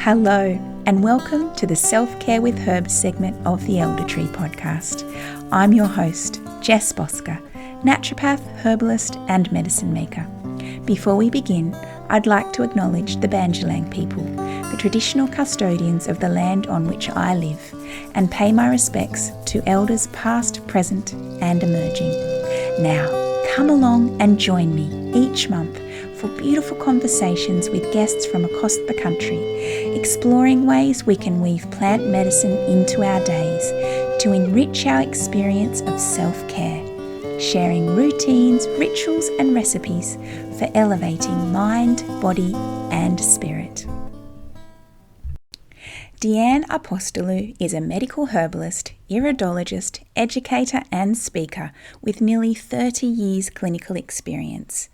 Hello, and welcome to the Self-Care with Herbs segment of the Elder Tree podcast. I'm your host, Jess Bosker, naturopath, herbalist, and medicine maker. Before we begin, I'd like to acknowledge the Banjalang people, the traditional custodians of the land on which I live, and pay my respects to elders past, present, and emerging. Now, come along and join me each month for beautiful conversations with guests from across the country, exploring ways we can weave plant medicine into our days to enrich our experience of self-care, sharing routines, rituals, and recipes for elevating mind, body, and spirit. Dee Apostolou is a medical herbalist, iridologist, educator, and speaker with nearly 30 years clinical experience.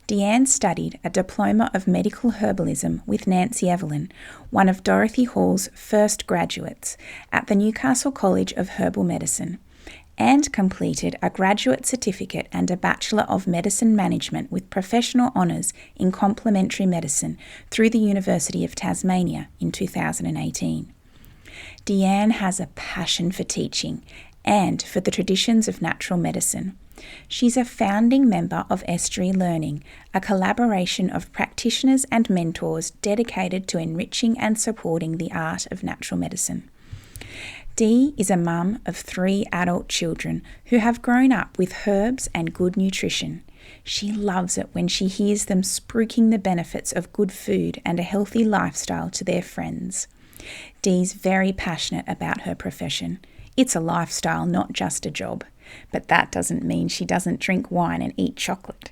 Deanne studied a Diploma of Medical Herbalism with Nancy Evelyn, one of Dorothy Hall's first graduates, at the Newcastle College of Herbal Medicine, and completed a graduate certificate and a Bachelor of Medicine Management with professional honours in complementary medicine through the University of Tasmania in 2018. Deanne has a passion for teaching and for the traditions of natural medicine. She's a founding member of Estuary Learning, a collaboration of practitioners and mentors dedicated to enriching and supporting the art of natural medicine. Dee is a mum of 3 adult children who have grown up with herbs and good nutrition. She loves it when she hears them spruiking the benefits of good food and a healthy lifestyle to their friends. Dee's very passionate about her profession. It's a lifestyle, not just a job. But that doesn't mean she doesn't drink wine and eat chocolate.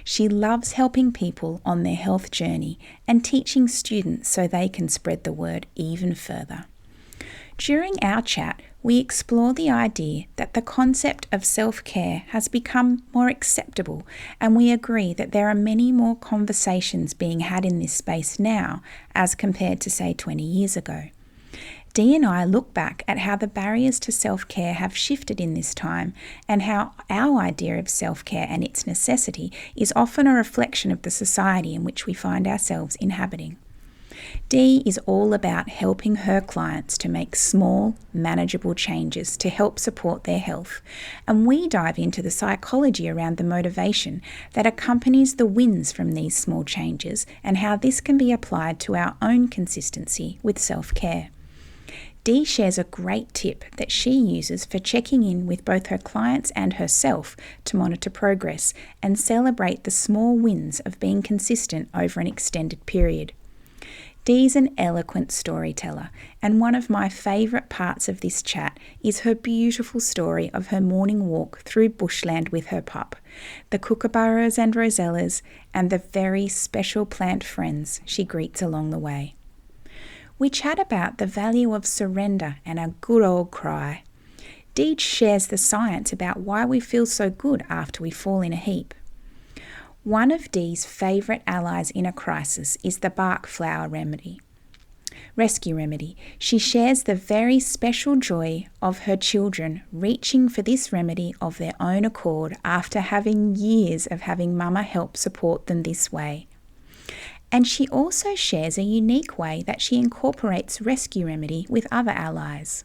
She loves helping people on their health journey and teaching students so they can spread the word even further. During our chat, we explore the idea that the concept of self-care has become more acceptable, and we agree that there are many more conversations being had in this space now as compared to, say, 20 years ago. Dee and I look back at how the barriers to self-care have shifted in this time and how our idea of self-care and its necessity is often a reflection of the society in which we find ourselves inhabiting. Dee is all about helping her clients to make small, manageable changes to help support their health, and we dive into the psychology around the motivation that accompanies the wins from these small changes and how this can be applied to our own consistency with self-care. Dee shares a great tip that she uses for checking in with both her clients and herself to monitor progress and celebrate the small wins of being consistent over an extended period. Dee's an eloquent storyteller, and one of my favourite parts of this chat is her beautiful story of her morning walk through bushland with her pup, the kookaburras and rosellas, and the very special plant friends she greets along the way. We chat about the value of surrender and a good old cry. Dee shares the science about why we feel so good after we fall in a heap. One of Dee's favourite allies in a crisis is the bark flower rescue remedy. She shares the very special joy of her children reaching for this remedy of their own accord after having years of having mama help support them this way. And she also shares a unique way that she incorporates rescue remedy with other allies.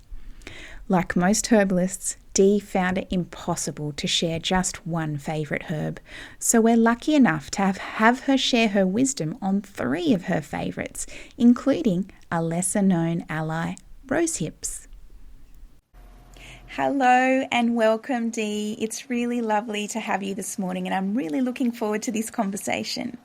Like most herbalists, Dee found it impossible to share just one favourite herb, so we're lucky enough to have her share her wisdom on 3 of her favourites, including a lesser-known ally, rosehips. Hello and welcome, Dee. It's really lovely to have you this morning, and I'm really looking forward to this conversation.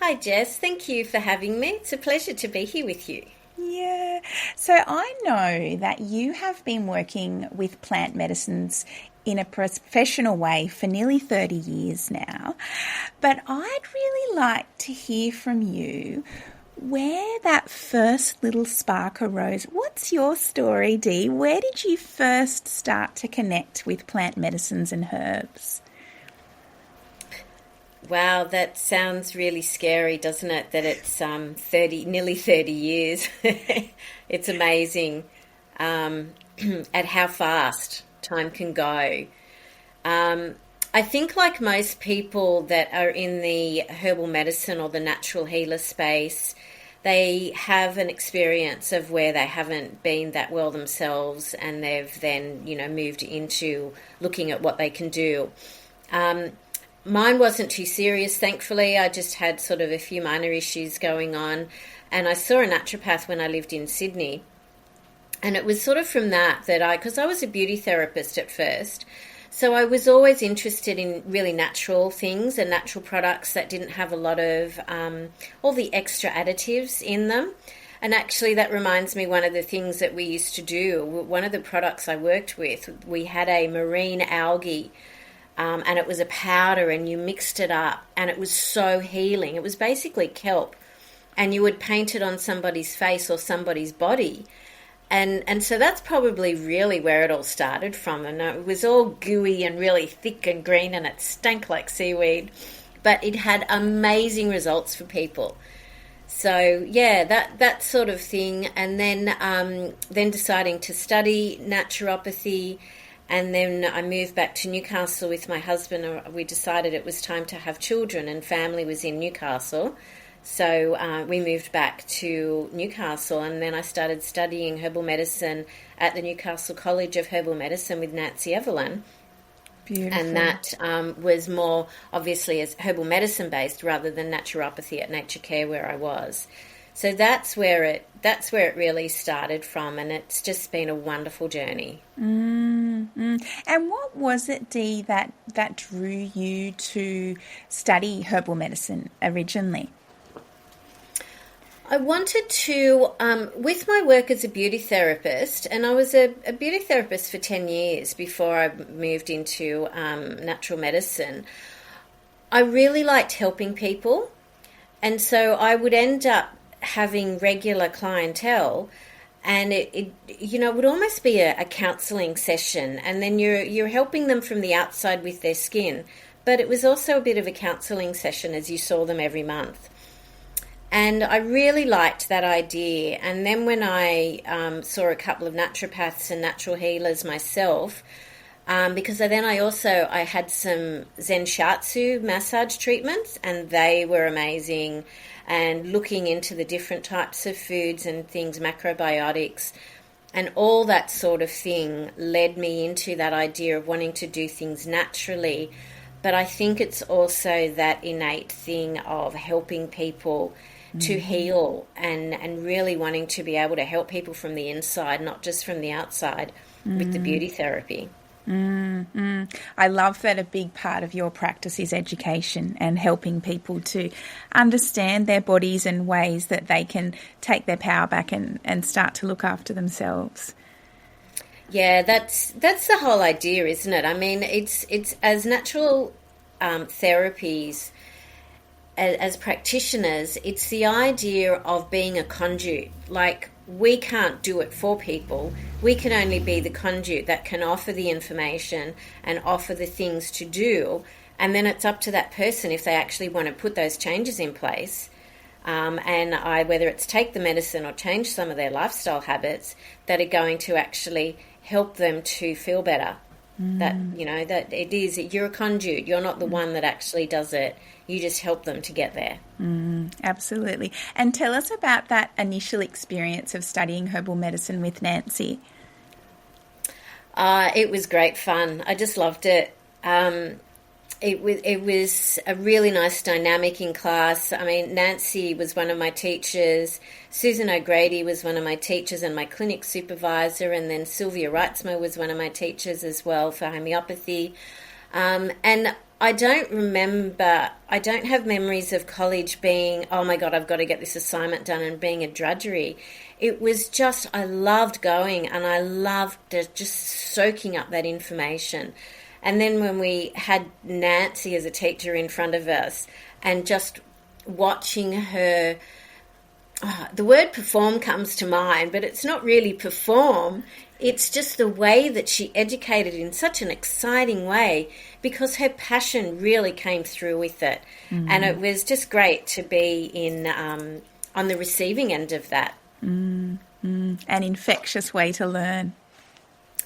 Hi Jess, thank you for having me. It's a pleasure to be here with you. Yeah, so I know that you have been working with plant medicines in a professional way for nearly 30 years now, but I'd really like to hear from you where that first little spark arose. What's your story, Dee? Where did you first start to connect with plant medicines and herbs? Wow, that sounds really scary, doesn't it? That it's nearly 30 years. It's amazing at how fast time can go. I think like most people that are in the herbal medicine or the natural healer space, they have an experience of where they haven't been that well themselves, and they've then, moved into looking at what they can do. Mine wasn't too serious, thankfully. I just had sort of a few minor issues going on, and I saw a naturopath when I lived in Sydney. And it was sort of from because I was a beauty therapist at first, so I was always interested in really natural things and natural products that didn't have a lot of all the extra additives in them. And actually that reminds me, one of the things that we used to do, one of the products I worked with, we had a marine algae, and it was a powder, and you mixed it up, and it was so healing. It was basically kelp, and you would paint it on somebody's face or somebody's body. And so that's probably really where it all started from. And it was all gooey and really thick and green, and it stank like seaweed. But it had amazing results for people. So, yeah, that sort of thing. And then deciding to study naturopathy. And then I moved back to Newcastle with my husband. We decided it was time to have children, and family was in Newcastle. So we moved back to Newcastle, and then I started studying herbal medicine at the Newcastle College of Herbal Medicine with Nancy Evelyn. Beautiful. And that was more obviously as herbal medicine based rather than naturopathy at Nature Care where I was. So that's where it really started from, and it's just been a wonderful journey. Mm-hmm. And what was it, Dee, that drew you to study herbal medicine originally? I wanted to, with my work as a beauty therapist, and I was a beauty therapist for 10 years before I moved into natural medicine, I really liked helping people. And so I would end up having regular clientele, and it would almost be a counselling session, and then you're helping them from the outside with their skin, but it was also a bit of a counselling session as you saw them every month. And I really liked that idea. And then when I saw a couple of naturopaths and natural healers myself, because then I had some Zen Shiatsu massage treatments, and they were amazing. And looking into the different types of foods and things, macrobiotics, and all that sort of thing led me into that idea of wanting to do things naturally. But I think it's also that innate thing of helping people to heal and really wanting to be able to help people from the inside, not just from the outside, with the beauty therapy. I love that a big part of your practice is education and helping people to understand their bodies and ways that they can take their power back and start to look after themselves. Yeah, that's the whole idea, isn't it? I mean, it's as natural therapies, as practitioners, it's the idea of being a conduit. Like, we can't do it for people. We can only be the conduit that can offer the information and offer the things to do. And then it's up to that person if they actually want to put those changes in place. Whether it's take the medicine or change some of their lifestyle habits that are going to actually help them to feel better. That you're a conduit. You're not the one that actually does it. You just help them to get there. Absolutely. And tell us about that initial experience of studying herbal medicine with Nancy. It was great fun. I just loved it. It was a really nice dynamic in class. I mean, Nancy was one of my teachers. Susan O'Grady was one of my teachers and my clinic supervisor. And then Sylvia Reitzmer was one of my teachers as well for homeopathy. And I don't have memories of college being, oh my God, I've got to get this assignment done, and being a drudgery. It was just, I loved going, and I loved just soaking up that information. And then when we had Nancy as a teacher in front of us and just watching her, the word perform comes to mind, but it's not really perform. It's just the way that she educated in such an exciting way, because her passion really came through with it. And it was just great to be on the receiving end of that. An infectious way to learn.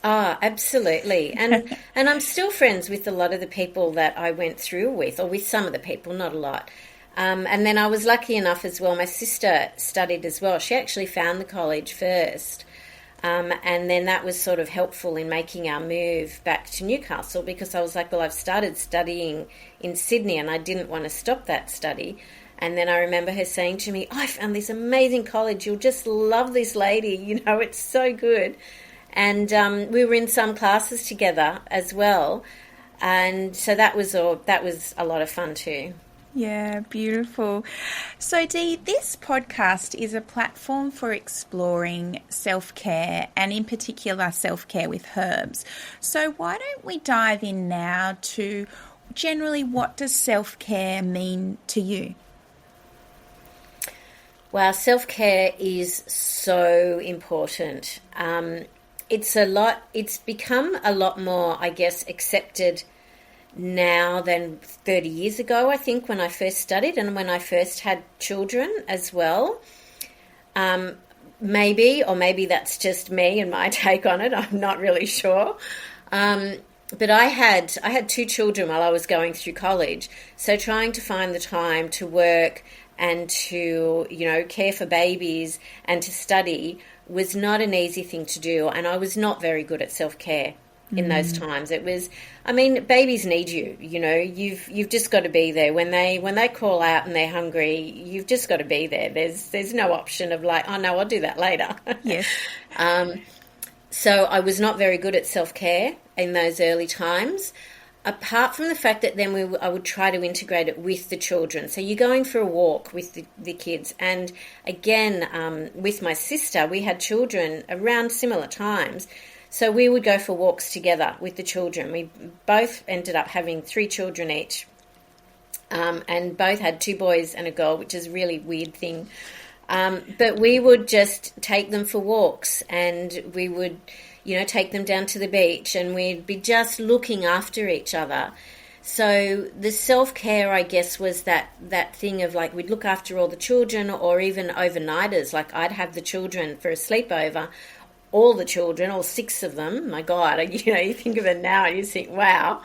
Oh, absolutely. And I'm still friends with a lot of the people that I went through with, or with some of the people, not a lot. And then I was lucky enough as well. My sister studied as well. She actually found the college first. And then that was sort of helpful in making our move back to Newcastle, because I was like, well, I've started studying in Sydney and I didn't want to stop that study. And then I remember her saying to me, oh, I found this amazing college. You'll just love this lady. You know, it's so good. And we were in some classes together as well. And so that was a lot of fun too. Yeah, beautiful. So, Dee, this podcast is a platform for exploring self-care, and in particular self-care with herbs. So why don't we dive in now to generally, what does self-care mean to you? Well, self-care is so important. It's become a lot more, I guess, accepted now than 30 years ago, I think, when I first studied and when I first had children as well. Maybe that's just me and my take on it. I'm not really sure. But I had two children while I was going through college. So trying to find the time to work and to, care for babies and to study was not an easy thing to do. And I was not very good at self-care in those times. It was, babies need you, you've just got to be there. When they call out and they're hungry, you've just got to be there. There's no option of like, oh no, I'll do that later. Yes. So I was not very good at self-care in those early times, apart from the fact that then I would try to integrate it with the children. So you're going for a walk with the kids. And again, with my sister, we had children around similar times. So we would go for walks together with the children. We both ended up having 3 children each, and both had 2 boys and a girl, which is a really weird thing. But we would just take them for walks, and we would, take them down to the beach, and we'd be just looking after each other. So the self-care, I guess, was that thing of like we'd look after all the children, or even overnighters. Like I'd have the children for a sleepover, all the children, all 6 of them. My God, you think of it now and you think, wow.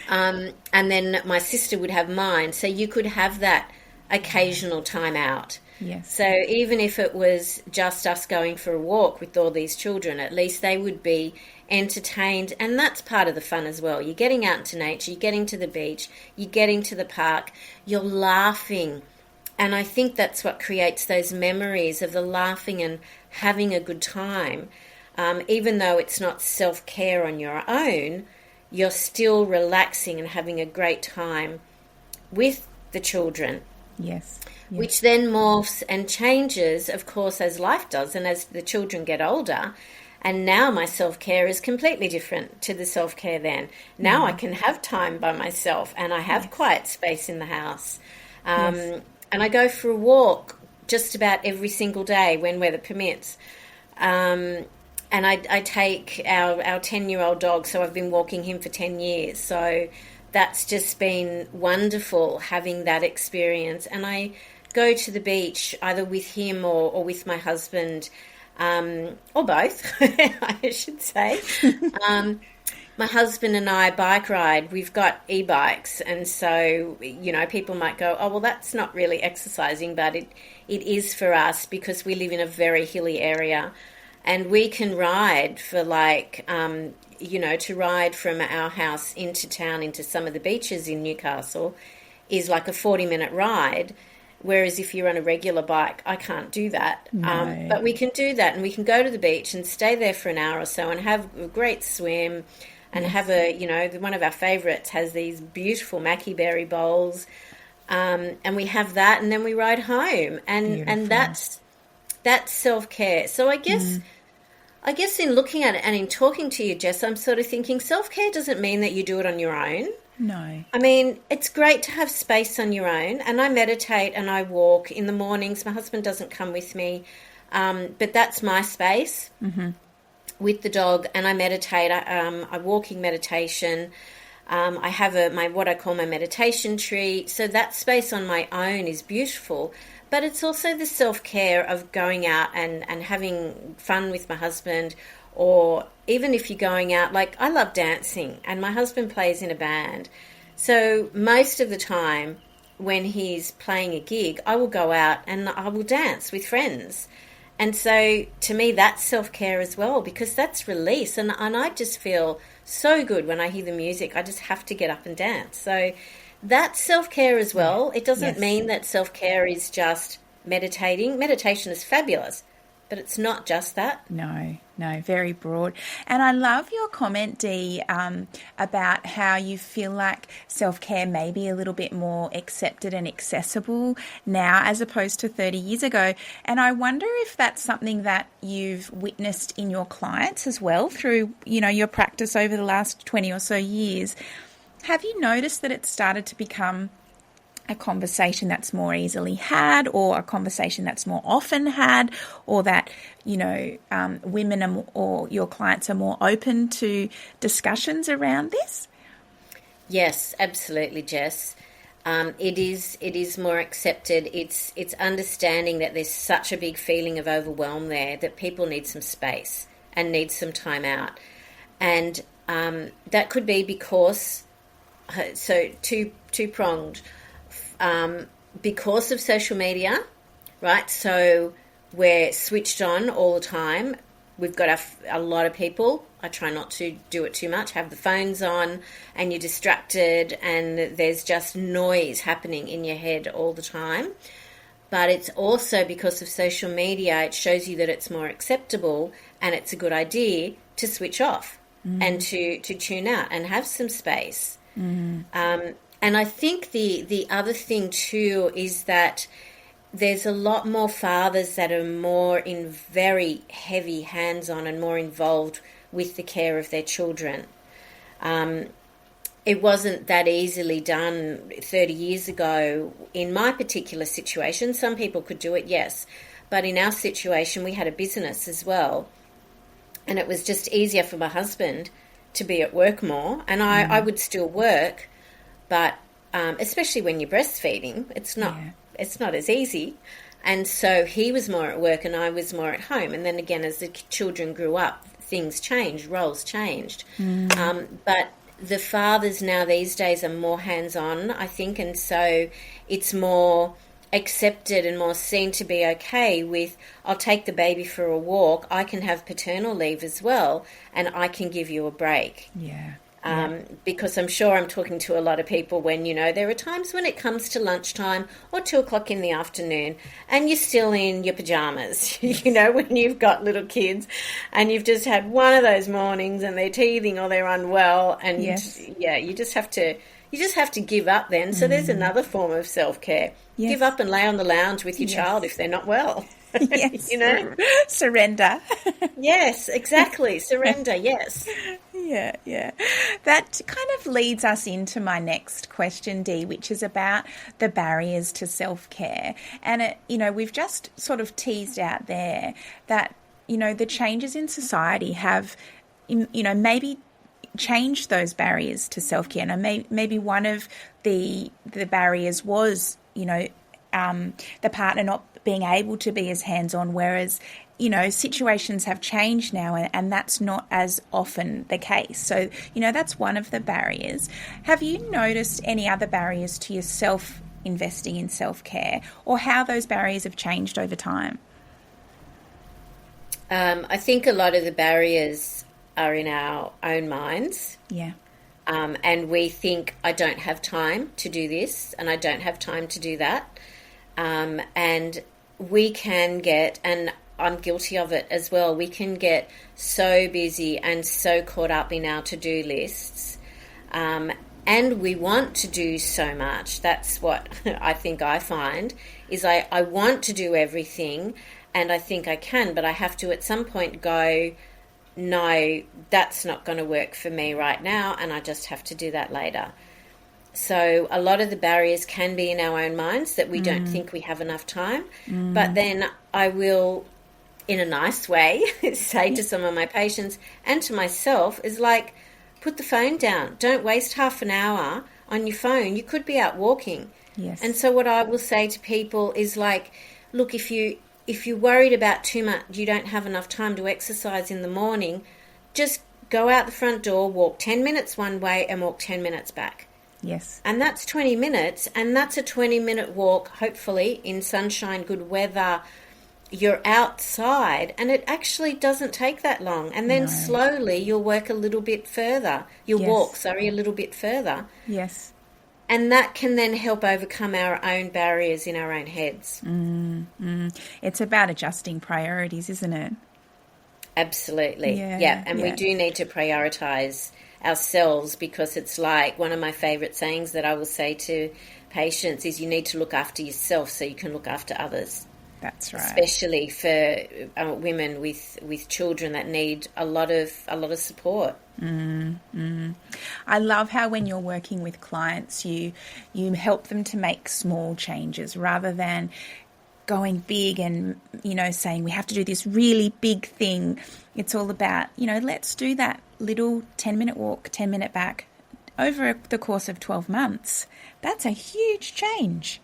And then my sister would have mine. So you could have that occasional time out. Yes. So even if it was just us going for a walk with all these children, at least they would be entertained. And that's part of the fun as well. You're getting out into nature, you're getting to the beach, you're getting to the park, you're laughing. And I think that's what creates those memories of the laughing and having a good time. Even though it's not self-care on your own, you're still relaxing and having a great time with the children. Yes. Which then morphs and changes, of course, as life does and as the children get older. And now my self-care is completely different to the self-care then. Now I can have time by myself, and I have quiet space in the house. And I go for a walk just about every single day when weather permits. And I take our 10-year-old dog, so I've been walking him for 10 years. So that's just been wonderful having that experience. And I go to the beach either with him or with my husband, or both, I should say. My husband and I bike ride. We've got e-bikes, and so, people might go, oh, well, that's not really exercising, but it is for us because we live in a very hilly area, and we can ride for to ride from our house into town, into some of the beaches in Newcastle, is like a 40-minute ride. Whereas if you're on a regular bike, I can't do that. No. But we can do that, and we can go to the beach and stay there for an hour or so and have a great swim and have one of our favourites has these beautiful Mackie berry bowls. And we have that, and then we ride home. And that's self-care. So I guess in looking at it and in talking to you, Jess, I'm sort of thinking self-care doesn't mean that you do it on your own. No. It's great to have space on your own, and I meditate and I walk in the mornings. My husband doesn't come with me, but that's my space with the dog, and I meditate. I walking meditation. I have what I call my meditation tree. So that space on my own is beautiful, but it's also the self-care of going out and having fun with my husband. Or even if you're going out, like I love dancing and my husband plays in a band. So most of the time when he's playing a gig, I will go out and I will dance with friends. And so to me, that's self-care as well, because that's release. And I just feel so good when I hear the music. I just have to get up and dance. So that's self-care as well. It doesn't mean that self-care is just meditating. Meditation is fabulous, but it's not just that. No, very broad. And I love your comment, Dee, about how you feel like self-care may be a little bit more accepted and accessible now as opposed to 30 years ago. And I wonder if that's something that you've witnessed in your clients as well through, your practice over the last 20 or so years. Have you noticed that it's started to become a conversation that's more easily had, or a conversation that's more often had, or that, women or your clients are more open to discussions around this? Yes, absolutely, Jess. It is more accepted. It's understanding that there's such a big feeling of overwhelm there, that people need some space and need some time out. And that could be because, so two-pronged, because of social media, right? So we're switched on all the time. We've got a lot of people, I try not to do it too much, have the phones on, and you're distracted, and there's just noise happening in your head all the time. But it's also because of social media, it shows you that it's more acceptable and it's a good idea to switch off and to tune out and have some space. And I think the other thing too is that there's a lot more fathers that are more in very heavy hands-on and more involved with the care of their children. It wasn't that easily done 30 years ago in my particular situation. Some people could do it, yes. But in our situation, we had a business as well. And it was just easier for my husband to be at work more. And I would still work, but especially when you're breastfeeding, it's not as easy. And so he was more at work and I was more at home. And then again, as the children grew up, things changed, roles changed. But the fathers now these days are more hands-on, I think, and so it's more accepted and more seen to be okay with, I'll take the baby for a walk, I can have paternal leave as well, and I can give you a break. Because I'm sure I'm talking to a lot of people when, there are times when it comes to lunchtime or 2 o'clock in the afternoon and you're still in your pajamas, when you've got little kids and you've just had one of those mornings and they're teething or they're unwell and you just have to give up then. So there's another form of self-care. Yes. Give up and lay on the lounge with your child if they're not well. Yes. Surrender. Yes, exactly. Surrender, yes. Yeah. That kind of leads us into my next question, Dee, which is about the barriers to self-care. And, we've just sort of teased out there that, the changes in society have, maybe changed those barriers to self-care. And maybe one of the barriers was, the partner not being able to be as hands-on, whereas, situations have changed now and that's not as often the case. So, that's one of the barriers. Have you noticed any other barriers to yourself investing in self-care, or how those barriers have changed over time? I think a lot of the barriers are in our own minds. Yeah. And we think, I don't have time to do this and I don't have time to do that. And we can get, and I'm guilty of it as well, we can get so busy and so caught up in our to-do lists. And we want to do so much. That's what I think I find, is I want to do everything and I think I can, but I have to at some point go, no, that's not going to work for me right now, and I just have to do that later. So a lot of the barriers can be in our own minds, that we don't think we have enough time. But then I will, in a nice way, say to some of my patients and to myself, is like, put the phone down. Don't waste half an hour on your phone. You could be out walking. Yes. And so what I will say to people is like, look, if you're worried about too much, you don't have enough time to exercise in the morning, just go out the front door, walk 10 minutes one way and walk 10 minutes back. Yes. And that's 20 minutes, and that's a 20-minute walk, hopefully, in sunshine, good weather. You're outside, and it actually doesn't take that long. And then No. slowly you'll work a little bit further. You'll Yes. walk, sorry, a little bit further. Yes. And that can then help overcome our own barriers in our own heads. It's about adjusting priorities, isn't it? Absolutely. Yeah, Yeah. And we yeah. do need to prioritize ourselves, because it's like one of my favorite sayings that I will say to patients is you need to look after yourself so you can look after others. That's right. Especially for women with children that need a lot of support. I love how when you're working with clients, you help them to make small changes rather than going big and, saying we have to do this really big thing. It's all about, let's do that little 10-minute walk, 10-minute back over the course of 12 months. That's a huge change.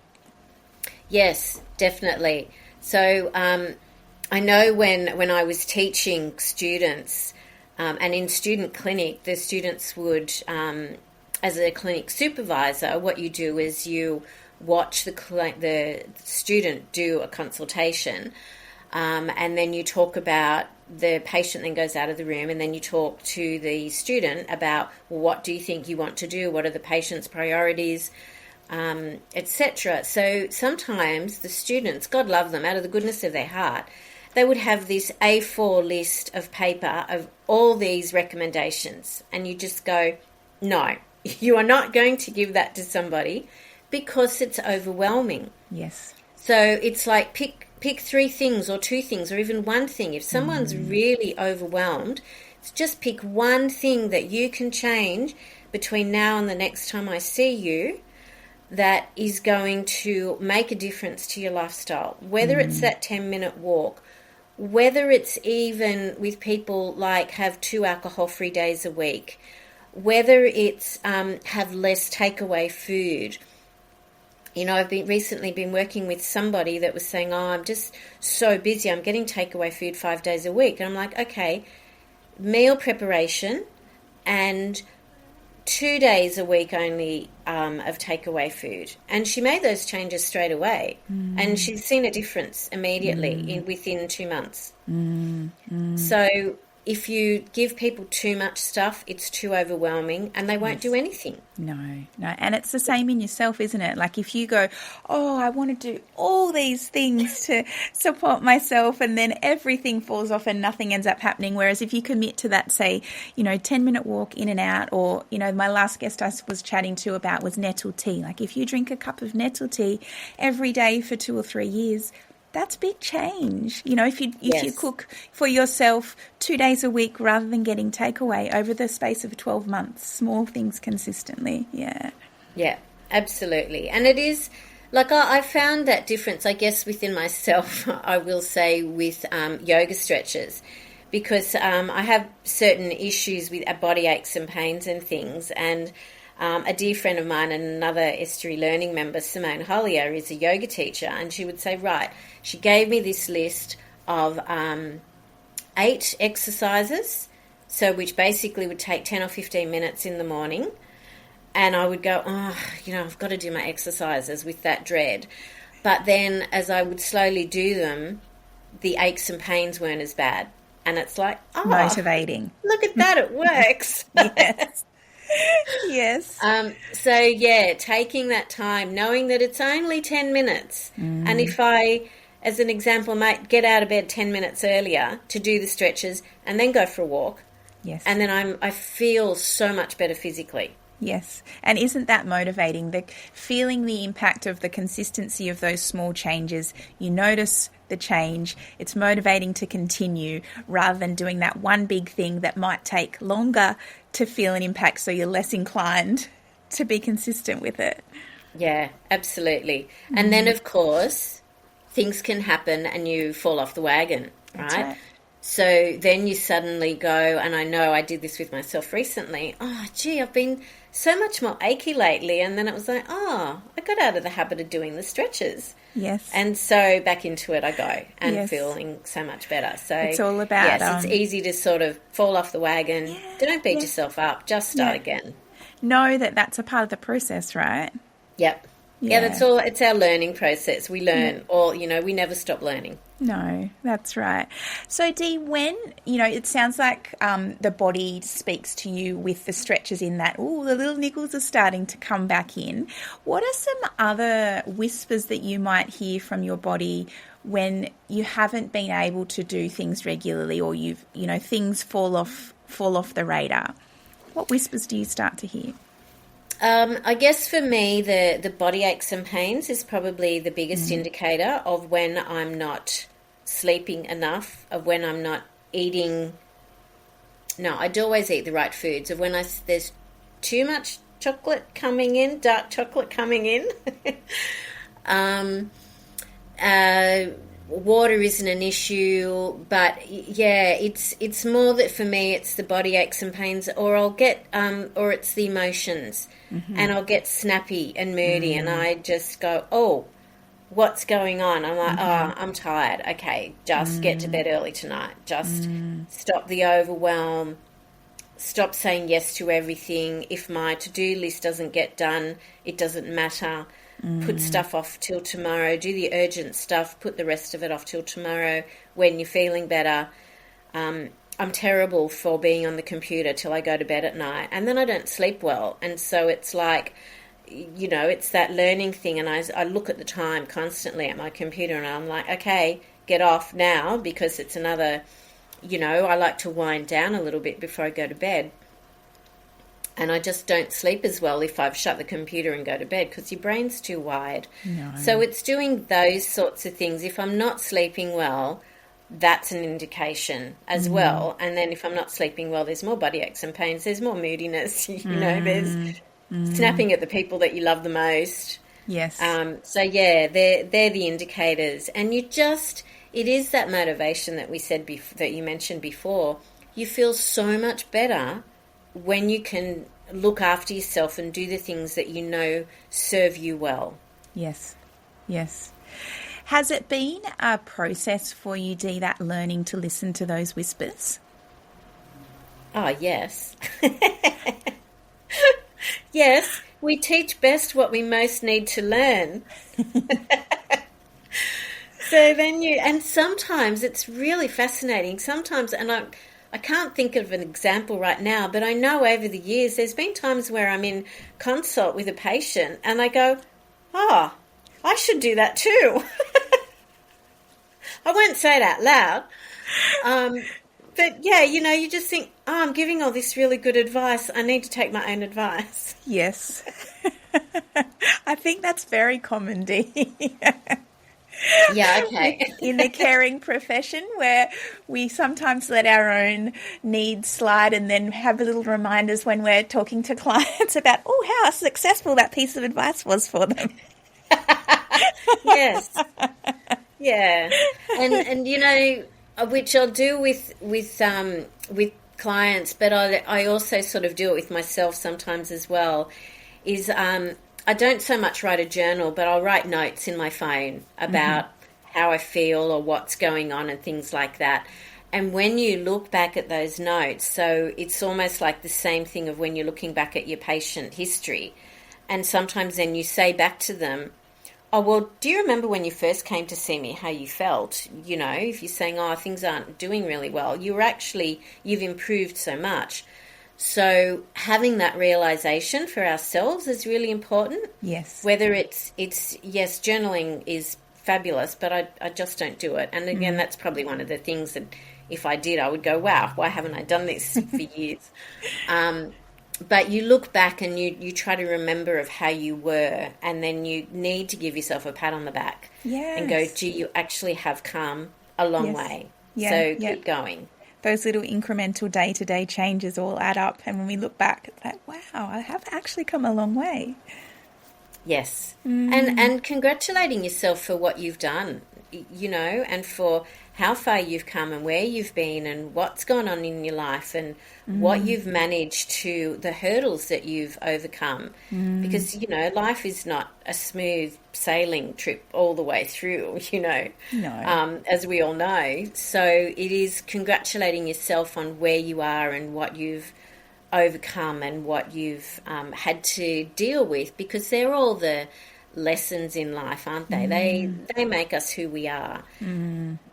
Yes, definitely. So I know when I was teaching students, and in student clinic, the students would, as a clinic supervisor, what you do is you watch the student do a consultation, and then you talk about the patient then goes out of the room, and then you talk to the student about, well, what do you think you want to do? What are the patient's priorities? Etc. So sometimes the students, God love them, out of the goodness of their heart, they would have this A4 list of paper of all these recommendations, and you just go, no, you are not going to give that to somebody because it's overwhelming. Yes. So it's like pick 3 things or 2 things or even 1 thing. If someone's really overwhelmed, just pick 1 thing that you can change between now and the next time I see you that is going to make a difference to your lifestyle, whether it's that 10-minute walk, whether it's even with people like have 2 alcohol-free days a week, whether it's have less takeaway food. I've recently been working with somebody that was saying, I'm just so busy, I'm getting takeaway food 5 days a week. And I'm like, okay, meal preparation and 2 days a week only of takeaway food. And she made those changes straight away. And she's seen a difference immediately within 2 months. So if you give people too much stuff, it's too overwhelming and they won't do anything. No. And it's the same in yourself, isn't it? Like if you go, I want to do all these things to support myself, and then everything falls off and nothing ends up happening. Whereas if you commit to that, say, 10-minute walk in and out, or, my last guest I was chatting to about was nettle tea. Like if you drink a cup of nettle tea every day for 2 or 3 years, that's big change. If you cook for yourself 2 days a week rather than getting takeaway over the space of 12 months, small things consistently. Yeah. Yeah, absolutely. And it is, like I found that difference, I guess, within myself, I will say, with yoga stretches, because I have certain issues with body aches and pains and things, and a dear friend of mine and another Estuary Learning member, Simone Hollier, is a yoga teacher, and she would say, right, she gave me this list of 8 exercises, so which basically would take 10 or 15 minutes in the morning, and I would go, I've got to do my exercises with that dread. But then as I would slowly do them, the aches and pains weren't as bad. And it's like, motivating. Look at that, it works. Yes. Yes. So, yeah, taking that time, knowing that it's only 10 minutes. And if I, as an example, might get out of bed 10 minutes earlier to do the stretches and then go for a walk. Yes. And then I feel so much better physically. Yes. And isn't that motivating? Feeling the impact of the consistency of those small changes, you notice the change, it's motivating to continue rather than doing that one big thing that might take longer to feel an impact, so you're less inclined to be consistent with it. Yeah, absolutely. And then, of course, things can happen and you fall off the wagon, right? So then you suddenly go, and I know I did this with myself recently, I've been so much more achy lately. And then it was like, I got out of the habit of doing the stretches. Yes. And so back into it I go, and feeling so much better. So it's all about... Yes, it's easy to sort of fall off the wagon. Don't beat yourself up. Just start again. know that that's a part of the process, right? Yep. Yeah, that's all. It's our learning process. We learn, or, we never stop learning. No, that's right. So, Dee, when, it sounds like the body speaks to you with the stretches in that, oh, the little niggles are starting to come back in. What are some other whispers that you might hear from your body when you haven't been able to do things regularly, or things fall off the radar? What whispers do you start to hear? I guess for me, the body aches and pains is probably the biggest indicator of when I'm not sleeping enough, of when I'm not eating. No, I do always eat the right foods. Of when there's too much chocolate coming in, dark chocolate coming in. Water isn't an issue, but yeah, it's more that for me it's the body aches and pains, or I'll get or it's the emotions, and I'll get snappy and moody, and I just go, oh, what's going on? I'm like, oh, I'm tired. Okay, just get to bed early tonight. Just stop the overwhelm. Stop saying yes to everything. If my to-do list doesn't get done, it doesn't matter. Put stuff off till tomorrow. Do the urgent stuff. Put the rest of it off till tomorrow when you're feeling better. I'm terrible for being on the computer till I go to bed at night. And then I don't sleep well. And so it's like, it's that learning thing. And I look at the time constantly at my computer and I'm like, okay, get off now, because it's another, I like to wind down a little bit before I go to bed. And I just don't sleep as well if I've shut the computer and go to bed, because your brain's too wired. No. So it's doing those sorts of things. If I'm not sleeping well, that's an indication as well. And then if I'm not sleeping well, there's more body aches and pains. There's more moodiness. There's snapping at the people that you love the most. Yes. So, yeah, they're the indicators. And it is that motivation that we said that you mentioned before. You feel so much better when you can look after yourself and do the things that serve you well. Yes, yes. Has it been a process for you, Dee, that learning to listen to those whispers? Oh, yes. Yes, we teach best what we most need to learn. So then and sometimes it's really fascinating. Sometimes, and I can't think of an example right now, but I know over the years there's been times where I'm in consult with a patient and I go, oh, I should do that too. I won't say it out loud. But yeah, you just think, oh, I'm giving all this really good advice. I need to take my own advice. Yes. I think that's very common, Dee. Yeah, okay. In the caring profession, where we sometimes let our own needs slide and then have little reminders when we're talking to clients about, oh, how successful that piece of advice was for them. Yes. Yeah. And which I'll do with clients, but I also sort of do it with myself sometimes as well, is I don't so much write a journal, but I'll write notes in my phone about how I feel or what's going on and things like that. And when you look back at those notes, so it's almost like the same thing of when you're looking back at your patient history. And sometimes then you say back to them, oh, well, do you remember when you first came to see me, how you felt? If you're saying, oh, things aren't doing really well, you've improved so much. So having that realization for ourselves is really important. Yes. Whether it's yes, journaling is fabulous, but I just don't do it. And again, that's probably one of the things that if I did, I would go, wow, why haven't I done this for years? But you look back and you try to remember of how you were, and then you need to give yourself a pat on the back. Yes. And go, gee, you actually have come a long way. Yeah. So keep going. Those little incremental day-to-day changes all add up. And when we look back, it's like, wow, I have actually come a long way. Yes. And congratulating yourself for what you've done, and for how far you've come and where you've been and what's gone on in your life and what you've managed the hurdles that you've overcome. Because, life is not a smooth sailing trip all the way through, No. As we all know. So it is congratulating yourself on where you are and what you've overcome and what you've had to deal with, because they're all the lessons in life, aren't they? They make us who we are.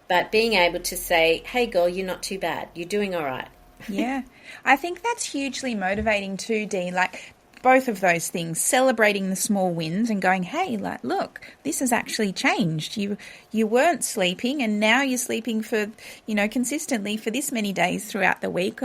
But being able to say, hey girl, you're not too bad, you're doing all right. Yeah, I think that's hugely motivating too, Dee. Like, both of those things, celebrating the small wins and going, hey, like, look, this has actually changed. You weren't sleeping, and now you're sleeping for, consistently for this many days throughout the week.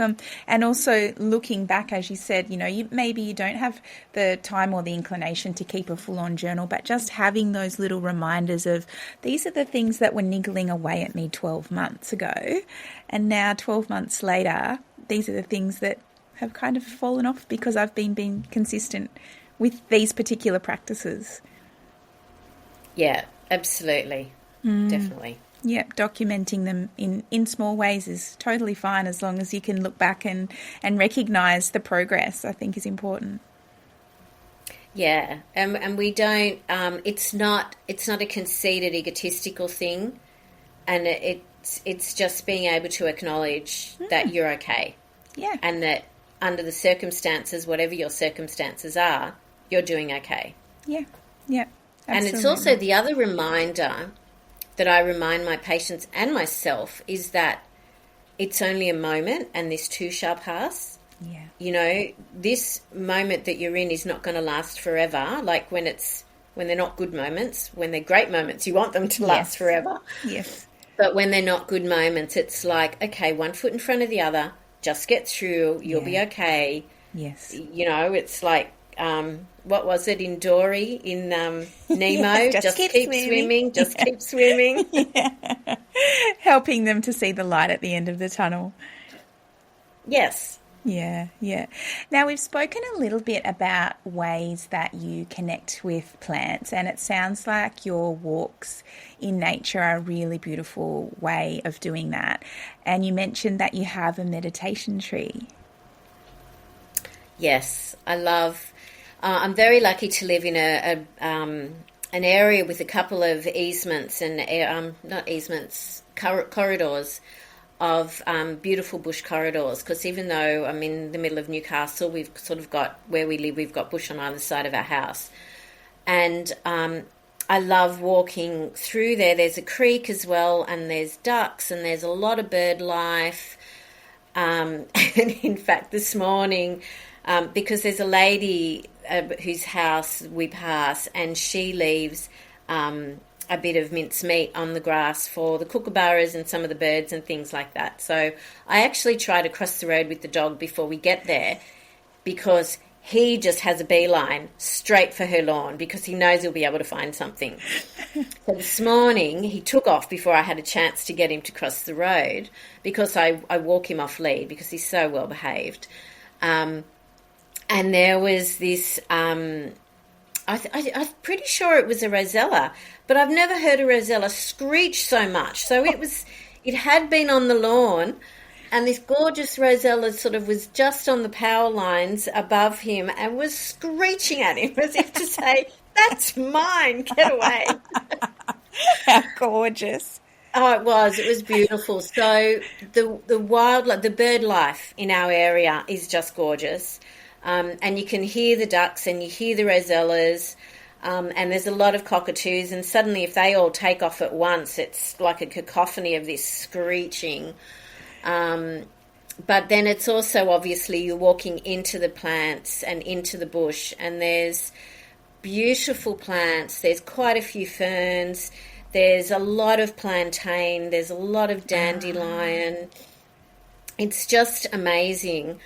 And also looking back, as you said, maybe you don't have the time or the inclination to keep a full-on journal, but just having those little reminders of, these are the things that were niggling away at me 12 months ago, and now 12 months later, these are the things that have kind of fallen off because I've been being consistent with these particular practices. Yeah, absolutely. Definitely. Yeah, documenting them in small ways is totally fine, as long as you can look back and recognise the progress, I think, is important. Yeah, and we don't, it's not a conceited, egotistical thing, and it's just being able to acknowledge that you're okay. Yeah. And that under the circumstances, whatever your circumstances are, you're doing okay. Yeah, yeah. Absolutely. And it's also the other reminder that I remind my patients and myself is that it's only a moment and this too shall pass. Yeah. This moment that you're in is not going to last forever. Like when they're not good moments, when they're great moments, you want them to last forever. Yes. But when they're not good moments, it's like, okay, one foot in front of the other, just get through, you'll be okay. Yes. It's like, what was it in Dory, in Nemo? Yes, just keep swimming, just keep swimming. Yeah. Helping them to see the light at the end of the tunnel. Yes. Yeah, yeah. Now, we've spoken a little bit about ways that you connect with plants, and it sounds like your walks in nature are a really beautiful way of doing that. And you mentioned that you have a meditation tree. Yes, I love. I'm very lucky to live in an area with a couple of easements and not easements, corridors of beautiful bush corridors, because even though I'm in the middle of Newcastle, we've sort of got, where we live, we've got bush on either side of our house. And I love walking through there. There's a creek as well, and there's ducks, and there's a lot of bird life. And in fact, this morning, because there's a lady whose house we pass, and she leaves a bit of mincemeat on the grass for the kookaburras and some of the birds and things like that. So I actually try to cross the road with the dog before we get there, because he just has a beeline straight for her lawn because he knows he'll be able to find something. So this morning he took off before I had a chance to get him to cross the road, because I walk him off lead because he's so well behaved. And there was this... I'm pretty sure it was a rosella, but I've never heard a rosella screech so much. So it had been on the lawn, and this gorgeous rosella sort of was just on the power lines above him and was screeching at him as if to say, "That's mine, get away." How gorgeous. Oh, it was beautiful. So the wildlife, the bird life in our area is just gorgeous. And you can hear the ducks and you hear the rosellas, and there's a lot of cockatoos, and suddenly if they all take off at once, it's like a cacophony of this screeching. But then it's also, obviously, you're walking into the plants and into the bush, and there's beautiful plants. There's quite a few ferns. There's a lot of plantain. There's a lot of dandelion. It's just amazing.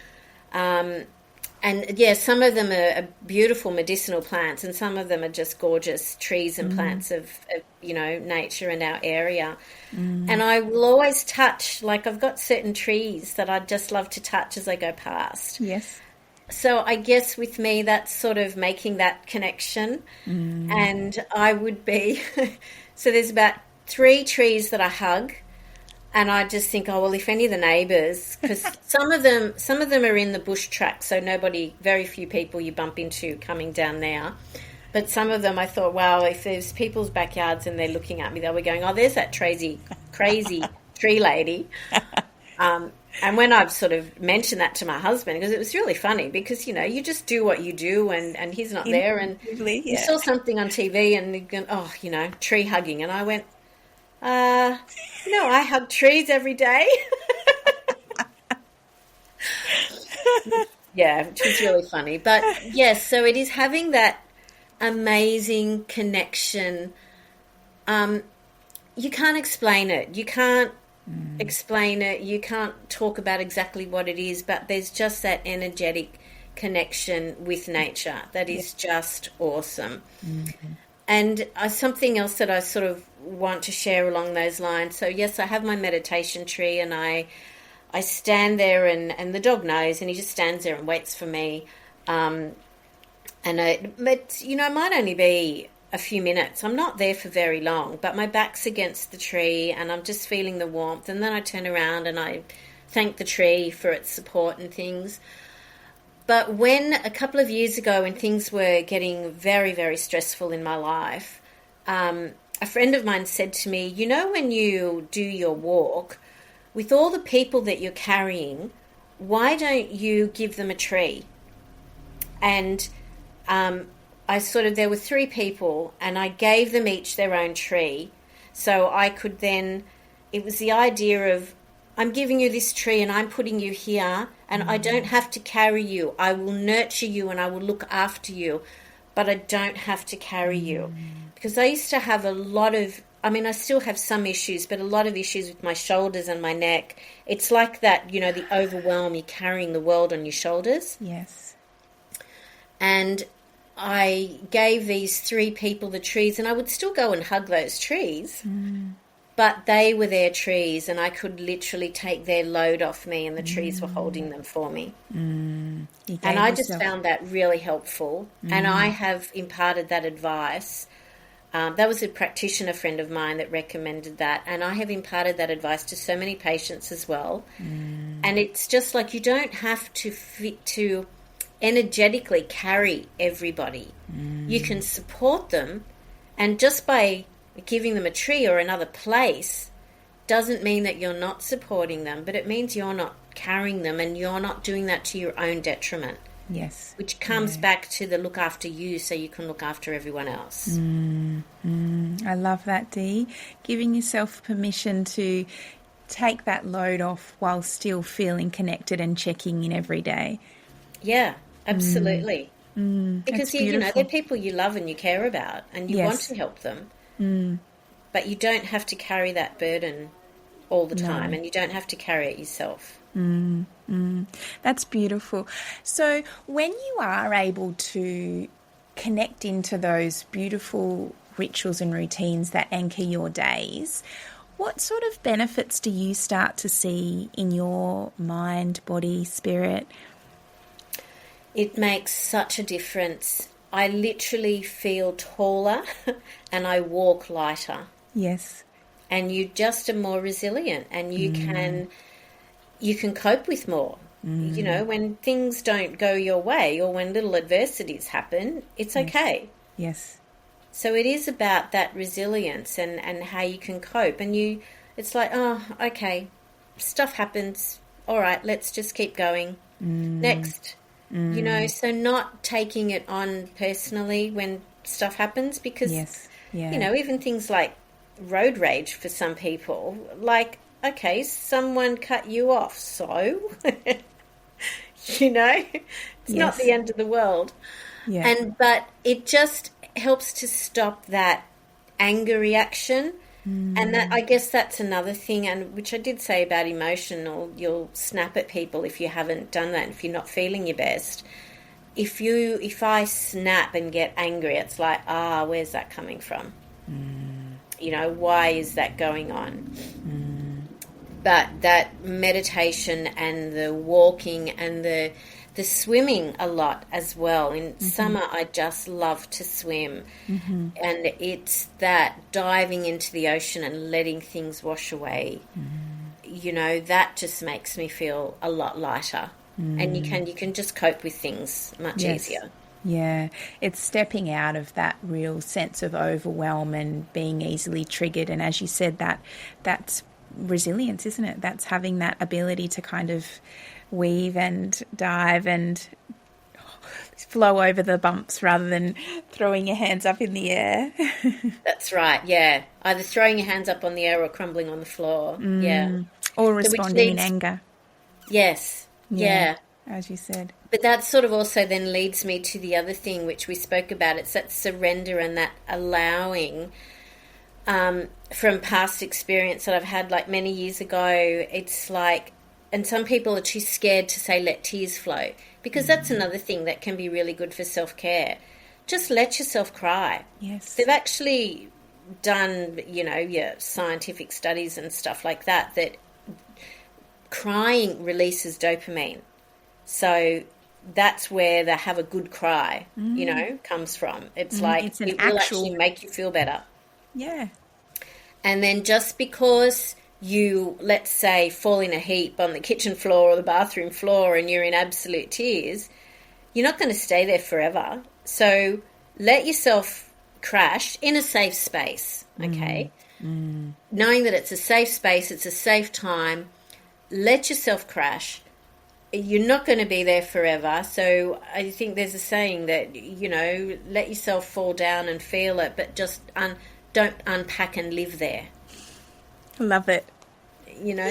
And, yeah, some of them are beautiful medicinal plants, and some of them are just gorgeous trees and plants of nature in our area. And I will always touch, like I've got certain trees that I'd just love to touch as I go past. Yes. So I guess with me, that's sort of making that connection. And I would be... So there's about 3 trees that I hug. And I just think, oh, well, if any of the neighbours, because some of them are in the bush track, so very few people you bump into coming down there. But some of them, I thought, wow, if there's people's backyards and they're looking at me, they'll be going, oh, there's that crazy tree lady. And when I've sort of mentioned that to my husband, because it was really funny, because, you just do what you do, and he's not there, and you saw something on TV and you're going, oh, tree hugging. And I went, I hug trees every day. Yeah, which was really funny. But yes, so it is having that amazing connection. You can't explain it. You can't explain it. You can't talk about exactly what it is, but there's just that energetic connection with nature that is just awesome. Mm-hmm. And something else that I sort of want to share along those lines. So yes, I have my meditation tree, and I stand there, and the dog knows, and he just stands there and waits for me. But it might only be a few minutes. I'm not there for very long, but my back's against the tree and I'm just feeling the warmth. And then I turn around and I thank the tree for its support and things. But when a couple of years ago, when things were getting very, very stressful in my life, a friend of mine said to me, when you do your walk, with all the people that you're carrying, why don't you give them a tree? And there were 3 people, and I gave them each their own tree. So I could then, it was the idea of, I'm giving you this tree and I'm putting you here, and I don't have to carry you. I will nurture you and I will look after you, but I don't have to carry you. Because I used to have I still have some issues, but a lot of issues with my shoulders and my neck. It's like that, the overwhelm, you're carrying the world on your shoulders. Yes. And I gave these 3 people the trees, and I would still go and hug those trees, but they were their trees, and I could literally take their load off me, and the trees were holding them for me. And I just found that really helpful, and I have imparted that advice. That was a practitioner friend of mine that recommended that, and I have imparted that advice to so many patients as well. And it's just like, you don't have to energetically carry everybody. You can support them, and just by giving them a tree or another place doesn't mean that you're not supporting them, but it means you're not carrying them, and you're not doing that to your own detriment. Yes. Which comes back to the look after you so you can look after everyone else. I love that, Dee. Giving yourself permission to take that load off while still feeling connected and checking in every day. Yeah, absolutely. Because they're people you love and you care about, and you want to help them. But you don't have to carry that burden all the time, and you don't have to carry it yourself. That's beautiful. So when you are able to connect into those beautiful rituals and routines that anchor your days, what sort of benefits do you start to see in your mind, body, spirit? It makes such a difference. I literally feel taller and I walk lighter. Yes. And you just are more resilient, and you can cope with more. When things don't go your way, or when little adversities happen, it's okay. Yes. So it is about that resilience and how you can cope. And it's like, oh, okay, stuff happens. All right, let's just keep going. Next. So not taking it on personally when stuff happens, because, even things like road rage for some people, like, okay, someone cut you off, so, it's not the end of the world. Yeah. But it just helps to stop that anger reaction. And that, I guess that's another thing, and which I did say about emotional, you'll snap at people if you haven't done that, if you're not feeling your best. If I snap and get angry, it's like, where's that coming from? Why is that going on? But that meditation and the walking and the swimming a lot as well. In summer, I just love to swim. And it's that diving into the ocean and letting things wash away. That just makes me feel a lot lighter. And you can just cope with things much easier. Yeah, it's stepping out of that real sense of overwhelm and being easily triggered. And as you said, that's resilience, isn't it? That's having that ability to kind of weave and dive and flow over the bumps rather than throwing your hands up in the air. That's right, yeah. Either throwing your hands up on the air or crumbling on the floor. Yeah. Or So which responding in leads, anger. yes, yeah. As you said. But that sort of also then leads me to the other thing which we spoke about. It's that surrender and that allowing from past experience that I've had like many years ago. It's like, and some people are too scared to say let tears flow, because that's another thing that can be really good for self-care. Just let yourself cry. Yes. They've actually done, your scientific studies and stuff like that, that crying releases dopamine. So that's where the have a good cry, comes from. It's like it's an it will actually make you feel better. Yeah. And then just because you, let's say, fall in a heap on the kitchen floor or the bathroom floor and you're in absolute tears, you're not going to stay there forever. So let yourself crash in a safe space, okay? Knowing that it's a safe space, it's a safe time, let yourself crash. You're not going to be there forever. So I think there's a saying that, let yourself fall down and feel it, but just don't unpack and live there. Love it.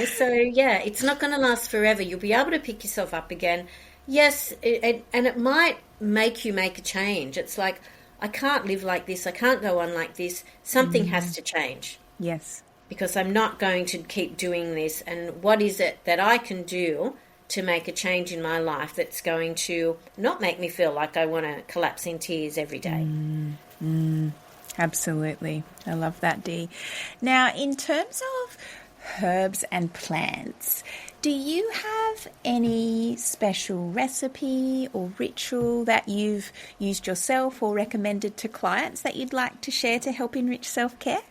So yeah, it's not going to last forever. You'll be able to pick yourself up again. Yes, and it might make you make a change. It's like, I can't live like this. I can't go on like this. Something has to change. Yes. Because I'm not going to keep doing this. And what is it that I can do to make a change in my life that's going to not make me feel like I want to collapse in tears every day? Absolutely. I love that, Dee. Now, in terms of herbs and plants, do you have any special recipe or ritual that you've used yourself or recommended to clients that you'd like to share to help enrich self-care?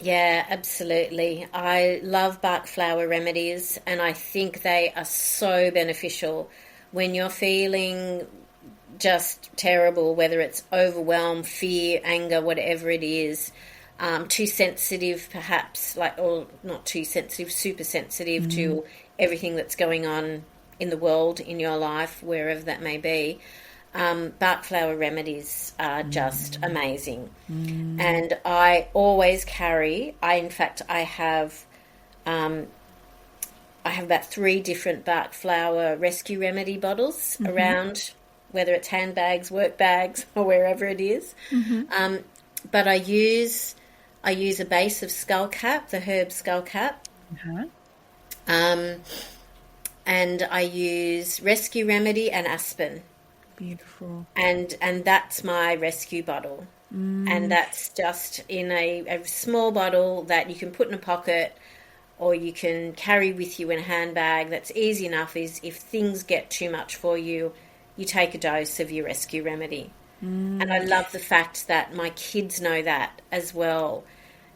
Yeah, absolutely. I love Bach flower remedies, and I think they are so beneficial when you're feeling just terrible, whether it's overwhelm, fear, anger, whatever it is. Too sensitive, perhaps, or not too sensitive, super sensitive to everything that's going on in the world, in your life, wherever that may be. Bach flower remedies are just amazing. And I always carry, I have about 3 different Bach flower rescue remedy bottles around, whether it's handbags, work bags, or wherever it is. But I use a base of skullcap, the herb skullcap. And I use rescue remedy and aspen. Beautiful. And that's my rescue bottle. And that's just in a small bottle that you can put in a pocket or you can carry with you in a handbag. That's easy enough. Is if things get too much for you, you take a dose of your rescue remedy. And I love the fact that my kids know that as well.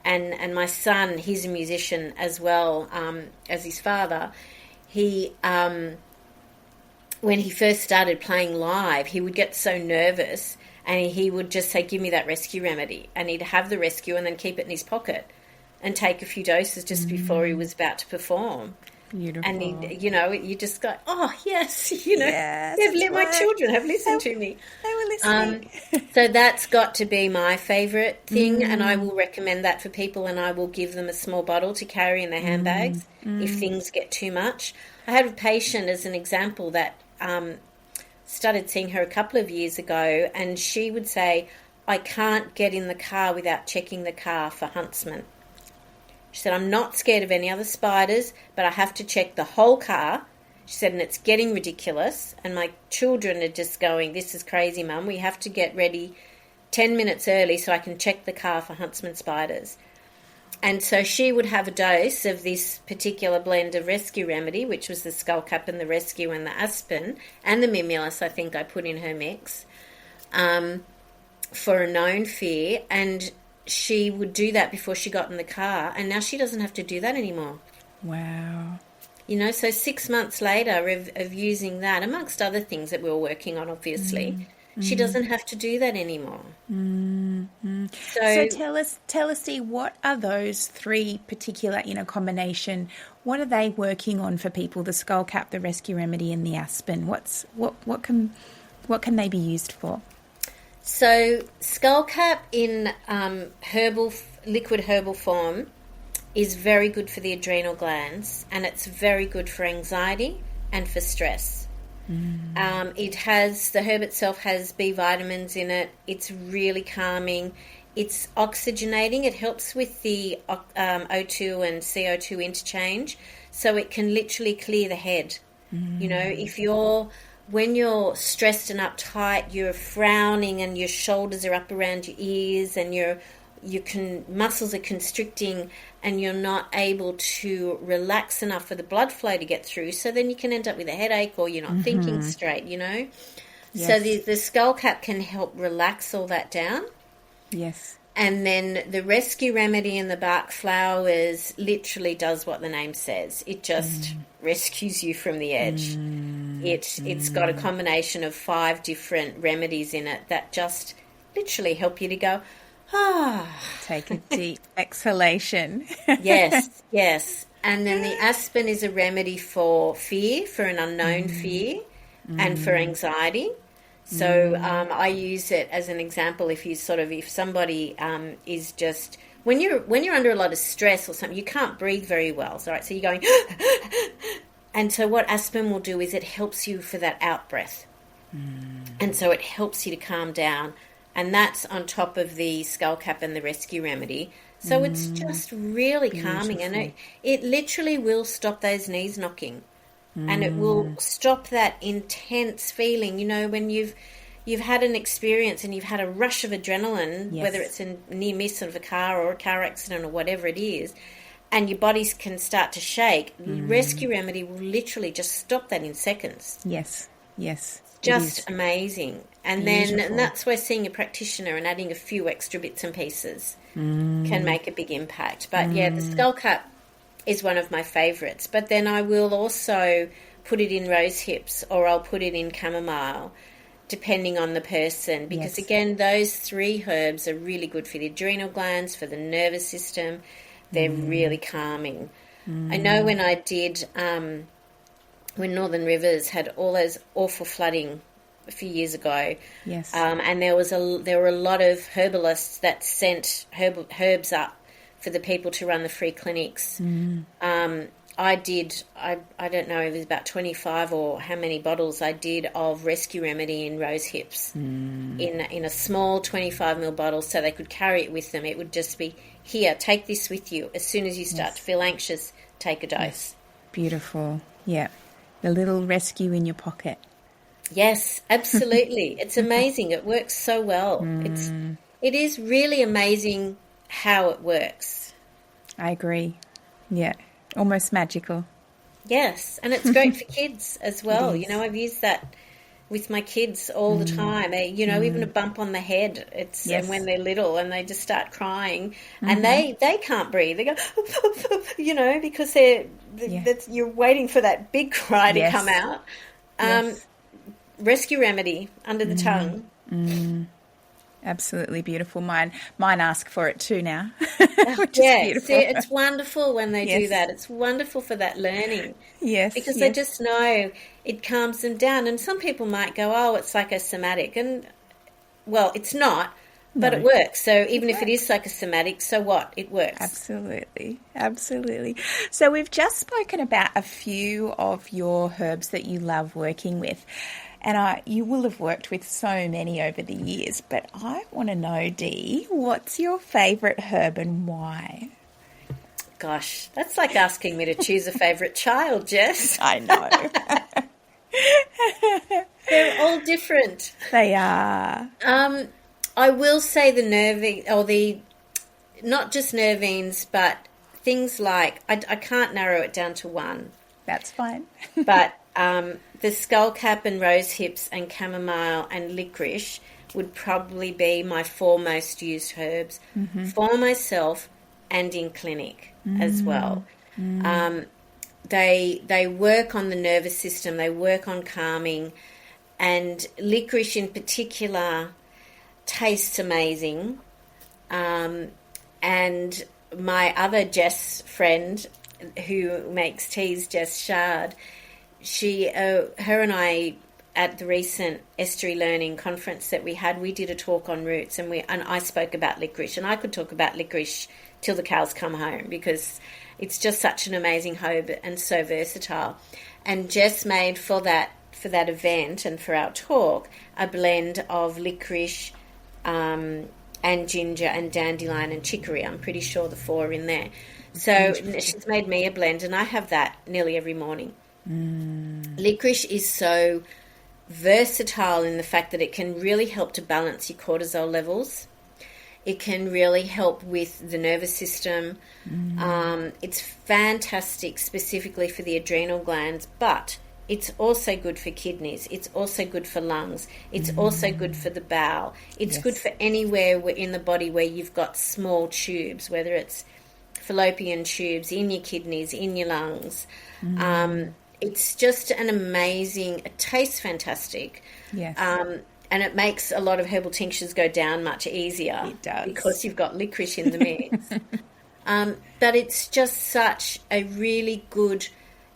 And my son, he's a musician as well, as his father. He when he first started playing live, he would get so nervous and he would just say, give me that rescue remedy. And he'd have the rescue and then keep it in his pocket and take a few doses just before he was about to perform. Beautiful. And you just go, oh, yes, Yes, my children have listened to me. They were listening. So that's got to be my favourite thing, and I will recommend that for people, and I will give them a small bottle to carry in their handbags if things get too much. I had a patient, as an example, that started seeing her a couple of years ago, and she would say, I can't get in the car without checking the car for huntsmen. She said, I'm not scared of any other spiders, but I have to check the whole car. She said, and it's getting ridiculous. And my children are just going, this is crazy, Mum. We have to get ready 10 minutes early so I can check the car for huntsman spiders. And so she would have a dose of this particular blend of rescue remedy, which was the skullcap and the rescue and the aspen and the mimulus, I think I put in her mix, for a known fear. And she would do that before she got in the car, and now she doesn't have to do that anymore. Wow. So 6 months later of using that, amongst other things that we were working on, obviously, she doesn't have to do that anymore. So So tell us, Dee, what are those three particular in a combination? What are they working on for people? The skull cap, the rescue remedy, and the aspen. What can they be used for? So skullcap in liquid herbal form is very good for the adrenal glands, and it's very good for anxiety and for stress. The herb itself has B vitamins in it. It's really calming. It's oxygenating. It helps with the O2 and CO2 interchange, so it can literally clear the head. You know, when you're stressed and uptight, you're frowning and your shoulders are up around your ears and muscles are constricting and you're not able to relax enough for the blood flow to get through. So then you can end up with a headache or you're not thinking straight, Yes. So the skull cap can help relax all that down. Yes. And then the rescue remedy in the bark flowers literally does what the name says. It just rescues you from the edge. It's got a combination of 5 different remedies in it that just literally help you to go, Take a deep exhalation. Yes. And then the aspen is a remedy for fear, for an unknown fear, and for anxiety. So I use it as an example. If somebody is just when you're under a lot of stress or something, you can't breathe very well. So you're going, and so what aspen will do is it helps you for that out breath, and so it helps you to calm down. And that's on top of the skull cap and the rescue remedy. So it's just really calming, and it literally will stop those knees knocking. And it will stop that intense feeling, when you've had an experience and you've had a rush of adrenaline, whether it's a near miss of a car or a car accident or whatever it is, and your bodies can start to shake. The rescue remedy will literally just stop that in seconds. Yes. Just amazing. And that's where seeing a practitioner and adding a few extra bits and pieces can make a big impact. But the skull cap is one of my favourites. But then I will also put it in rose hips or I'll put it in chamomile, depending on the person. Because, again, those 3 herbs are really good for the adrenal glands, for the nervous system. They're really calming. I know when I did, when Northern Rivers had all those awful flooding a few years ago, and there were a lot of herbalists that sent herbs up for the people to run the free clinics. I don't know, it was about 25 or how many bottles I did of rescue remedy in rose hips in a small 25ml bottle so they could carry it with them. It would just be, here, take this with you. As soon as you start to feel anxious, take a dose. Yes. Beautiful. Yeah. The little rescue in your pocket. Yes, absolutely. It's amazing. It works so well. It is really amazing how it works. I agree. Yeah. Almost magical. Yes, and it's great for kids as well. I've used that with my kids all the time. Even a bump on the head. It's and when they're little and they just start crying and they can't breathe. They go, because you're waiting for that big cry to come out. Rescue remedy under the tongue. Absolutely beautiful. Mine ask for it too now. Which is beautiful. See, it's wonderful when they do that. It's wonderful for that learning. Yes. Because they just know it calms them down. And some people might go, oh, it's psychosomatic. And, well, it's not, but it works. So even if it is psychosomatic, so what? It works. Absolutely. So we've just spoken about a few of your herbs that you love working with. And you will have worked with so many over the years, but I want to know, Dee, what's your favourite herb and why? Gosh, that's like asking me to choose a favourite child, Jess. I know. They're all different. They are. I will say the nervine, or not just nervines, but things like, I can't narrow it down to one. That's fine. But the skull cap and rose hips and chamomile and licorice would probably be my 4 most used herbs for myself and in clinic as well. They work on the nervous system, they work on calming, and licorice in particular tastes amazing. And my other JESS friend who makes teas, JESS Shard, her and I, at the recent Estuary Learning Conference that we had, we did a talk on roots, and I spoke about licorice, and I could talk about licorice till the cows come home because it's just such an amazing herb and so versatile. And Jess made for that event and for our talk a blend of licorice and ginger and dandelion and chicory. I'm pretty sure the 4 are in there. So she's made me a blend, and I have that nearly every morning. Licorice is so versatile in the fact that it can really help to balance your cortisol levels. It can really help with the nervous system. It's fantastic specifically for the adrenal glands, but it's also good for kidneys. It's also good for lungs. It's also good for the bowel. It's good for anywhere in the body where you've got small tubes, whether it's fallopian tubes, in your kidneys, in your lungs. It's just an amazing, it tastes fantastic. Yes. And it makes a lot of herbal tinctures go down much easier. It does. Because you've got licorice in the mix. But it's just such a really good,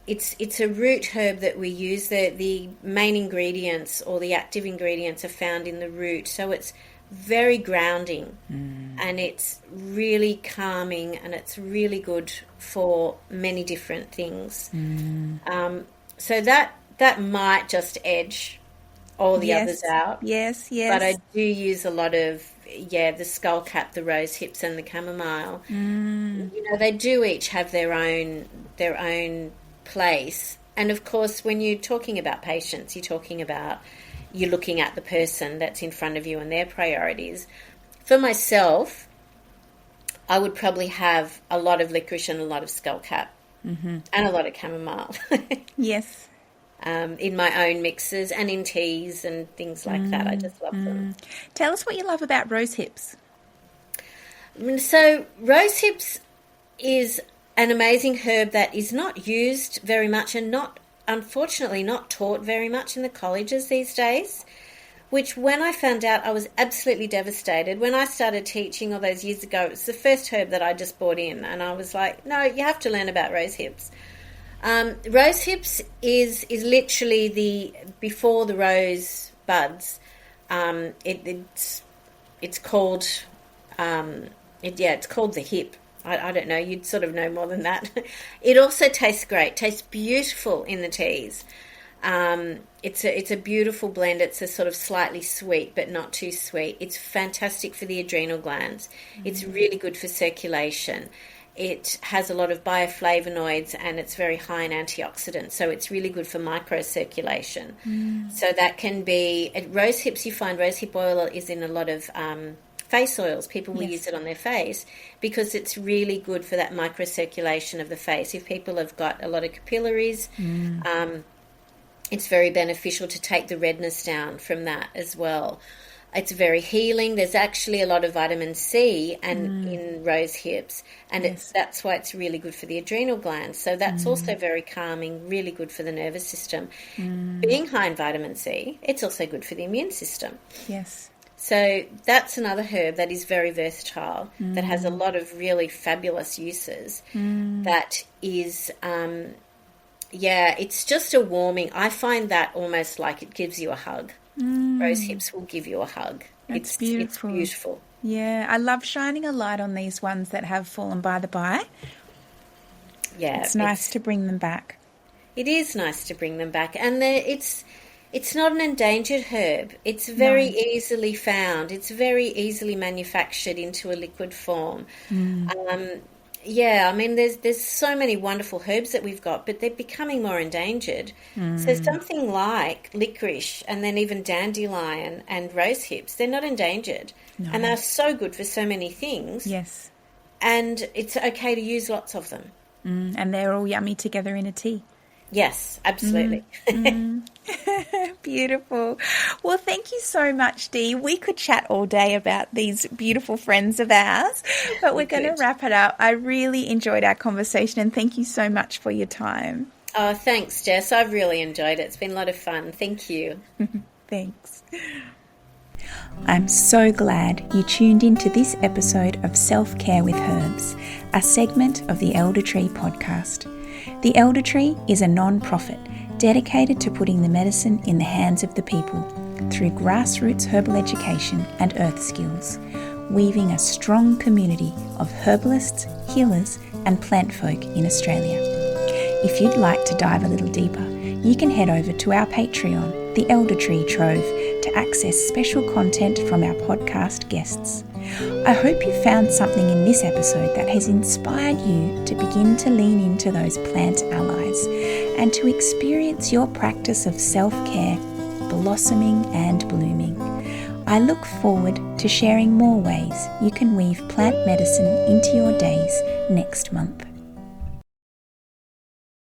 it's a root herb that we use. The main ingredients or the active ingredients are found in the root. So it's very grounding and it's really calming, and it's really good for many different things. So that might just edge all the others out. Yes. But I do use a lot of, the skull cap, the rose hips, and the chamomile. They do each have their own place. And of course, when you're talking about patients, you're looking at the person that's in front of you and their priorities. For myself, I would probably have a lot of licorice and a lot of skull cap and a lot of chamomile. Yes. In my own mixes and in teas and things like that. I just love them. Tell us what you love about rose hips. So rose hips is an amazing herb that is not used very much and unfortunately not taught very much in the colleges these days, which when I found out, I was absolutely devastated. When I started teaching all those years ago, it was the first herb that I just brought in, and I was like, no, you have to learn about rose hips. Rose hips is literally before the rose buds. It's called it's called the hip. I don't know. You'd sort of know more than that. It also tastes great. Tastes beautiful in the teas. It's a beautiful blend. It's a sort of slightly sweet, but not too sweet. It's fantastic for the adrenal glands. It's really good for circulation. It has a lot of bioflavonoids and it's very high in antioxidants, so it's really good for microcirculation. So that can be, at rose hips, you find rose hip oil is in a lot of face oils. People will use it on their face because it's really good for that microcirculation of the face. If people have got a lot of capillaries, it's very beneficial to take the redness down from that as well. It's very healing. There's actually a lot of vitamin C in rose hips, and that's why it's really good for the adrenal glands. So that's also very calming, really good for the nervous system. Being high in vitamin C, it's also good for the immune system. Yes. So that's another herb that is very versatile, that has a lot of really fabulous uses. That is, it's just a warming. I find that almost like it gives you a hug. Rose hips will give you a hug. It's beautiful. It's beautiful. Yeah, I love shining a light on these ones that have fallen by the by. Yeah. It's nice to bring them back. It is nice to bring them back. And it's not an endangered herb. It's very easily found. It's very easily manufactured into a liquid form. I mean, there's so many wonderful herbs that we've got, but they're becoming more endangered. So something like licorice and then even dandelion and rose hips, they're not endangered. No. And they're so good for so many things. Yes. And it's okay to use lots of them. And they're all yummy together in a tea. Yes, absolutely. Beautiful. Well, thank you so much, Dee. We could chat all day about these beautiful friends of ours, but we're going to wrap it up. I really enjoyed our conversation, and thank you so much for your time. Oh, thanks, Jess. I've really enjoyed it. It's been a lot of fun. Thank you. Thanks. I'm so glad you tuned into this episode of Self-Care with Herbs, a segment of the Elder Tree podcast. The Elder Tree is a non-profit dedicated to putting the medicine in the hands of the people through grassroots herbal education and earth skills, weaving a strong community of herbalists, healers and plant folk in Australia. If you'd like to dive a little deeper, you can head over to our Patreon, the Elder Tree Trove, to access special content from our podcast guests. I hope you found something in this episode that has inspired you to begin to lean into those plant allies and to experience your practice of self-care blossoming and blooming. I look forward to sharing more ways you can weave plant medicine into your days next month.